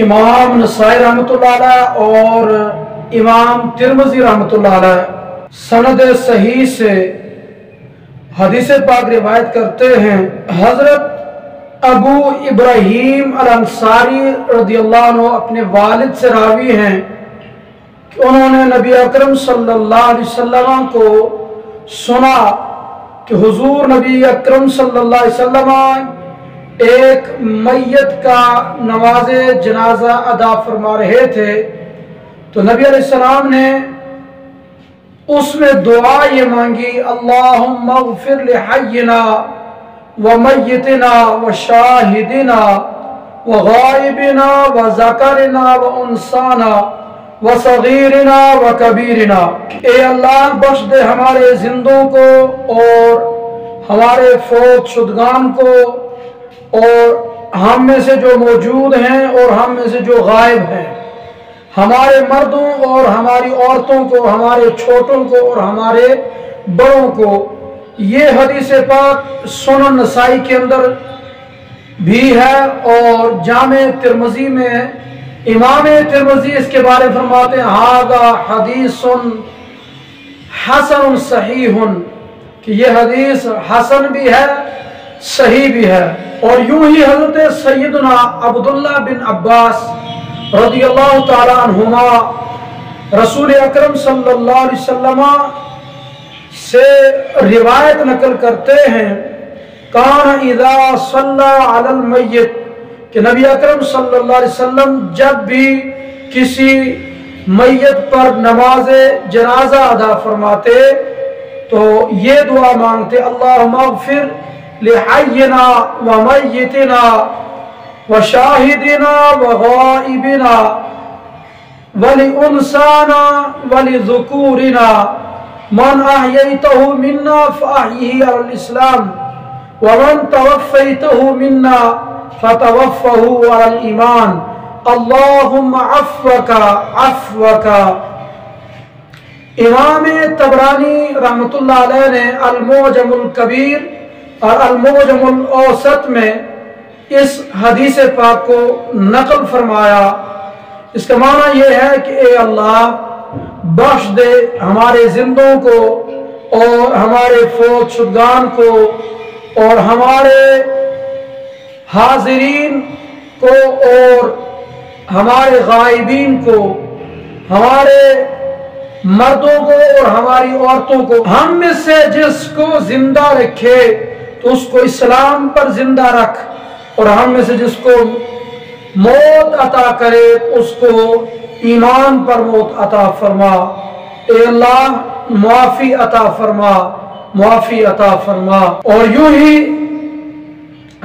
امام نسائی رحمۃ اللہ علیہ اور امام ترمذی رحمۃ اللہ علیہ سند صحیح سے حدیث پاک روایت کرتے ہیں۔ حضرت ابو ابراہیم الانصاری رضی اللہ عنہ اپنے والد سے راوی ہیں کہ انہوں نے نبی اکرم صلی اللہ علیہ وسلم کو سنا کہ حضور نبی اکرم صلی اللہ علیہ وسلم ایک میت کا نماز جنازہ ادا فرما رہے تھے، تو نبی علیہ السلام نے اس میں دعا یہ مانگی، اللہم اغفر لحینا ومیتنا وشاہدنا وغائبنا وذکرنا وانسانا وصغیرنا وکبیرنا، اے اللہ بخش دے ہمارے زندوں کو اور ہمارے فوت شدگان کو، اور ہم میں سے جو موجود ہیں اور ہم میں سے جو غائب ہیں، ہمارے مردوں اور ہماری عورتوں کو، ہمارے چھوٹوں کو اور ہمارے بڑوں کو۔ یہ حدیث پاک سنن نسائی کے اندر بھی ہے اور جامع ترمذی میں ہے۔ امام ترمذی اس کے بارے فرماتے ہیں ھذا حدیث حسن صحیح، کہ یہ حدیث حسن بھی ہے صحیح بھی ہے۔ اور یوں ہی حضرت سیدنا عبداللہ بن عباس رضی اللہ تعالی عنہما رسول اکرم صلی اللہ علیہ وسلم سے روایت نقل کرتے ہیں، کان اذا صلی علی المیت، کہ نبی اکرم صلی اللہ علیہ وسلم جب بھی کسی میت پر نماز جنازہ ادا فرماتے تو یہ دعا مانگتے، اللہم اغفر لحینا ومیتنا وشاہدنا وغائبنا ولانسانا ولذکورنا من احییتہ منا فاحیہ علی الاسلام ومن توفیتہ منا فتوفہ علی الایمان اللہم عفوکا عفوکا۔ امام طبرانی رحمۃ اللہ علیہ نے المعجم الکبیر اور المعجم الاوسط میں اس حدیث پاک کو نقل فرمایا۔ اس کا معنی یہ ہے کہ اے اللہ بخش دے ہمارے زندوں کو اور ہمارے فوت شدگان کو اور ہمارے حاضرین کو اور ہمارے غائبین کو، ہمارے مردوں کو اور ہماری عورتوں کو، ہم میں سے جس کو زندہ رکھے تو اس کو اسلام پر زندہ رکھ، اور ہم میں سے جس کو موت عطا کرے اس کو ایمان پر موت عطا فرما۔ اے اللہ معافی عطا فرما، معافی عطا فرما۔ اور یوں ہی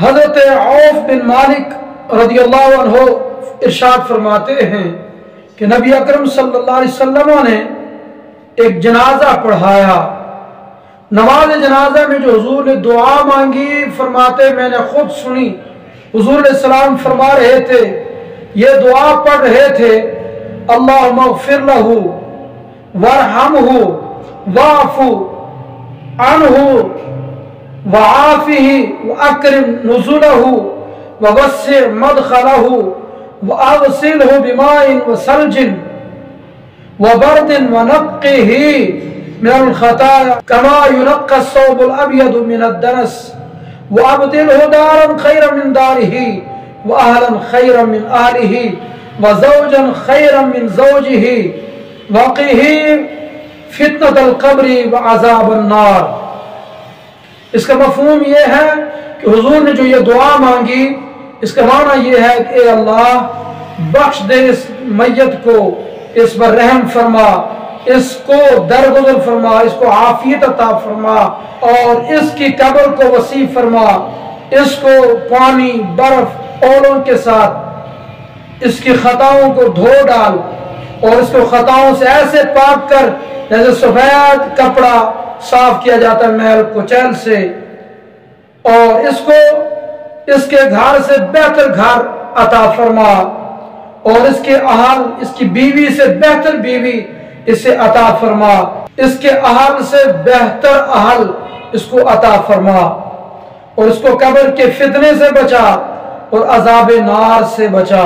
حضرت عوف بن مالک رضی اللہ عنہ ارشاد فرماتے ہیں کہ نبی اکرم صلی اللہ علیہ وسلم نے ایک جنازہ پڑھایا، نماز جنازہ میں جو حضور نے دعا مانگی، فرماتے میں نے خود سنی، حضور علیہ السلام فرما رہے تھے، یہ دعا پڑھ رہے تھے، اللہم اغفر لہ وارحمہ واعف عنہ وعافہ واکرم نزلہ ووسع مدخلہ واغسلہ بماء وثلج وبرد ونقہ من الخطايا كما ينقى الثوب الأبيض من الدنس وأبدله دارا خيرا من داره وأهلا خيرا من أهله وزوجا خيرا من زوجه وقه فتنة القبر وعذاب النار۔ اس کا مفہوم یہ ہے کہ حضور نے جو یہ دعا مانگی، اس کا معنی یہ ہے کہ اے اللہ بخش دے اس میت کو، اس پر رحم فرما، اس کو درگزر فرما، اس کو عافیت عطا فرما، اور اس کی قبر کو وسیع فرما، اس کو پانی برف اولوں کے ساتھ اس کی خطاؤں کو دھو ڈال، اور اس کو خطاؤں سے ایسے پاک کر جیسے سفید کپڑا صاف کیا جاتا ہے میل کچیل سے، اور اس کو اس کے گھر سے بہتر گھر عطا فرما، اور اس کے اہل، اس کی بیوی سے بہتر بیوی اسے عطا فرما، اس کے اہل سے بہتر اہل اس کو عطا فرما، اور اس کو قبر کے فتنے سے بچا اور عذاب نار سے بچا۔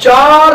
4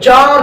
4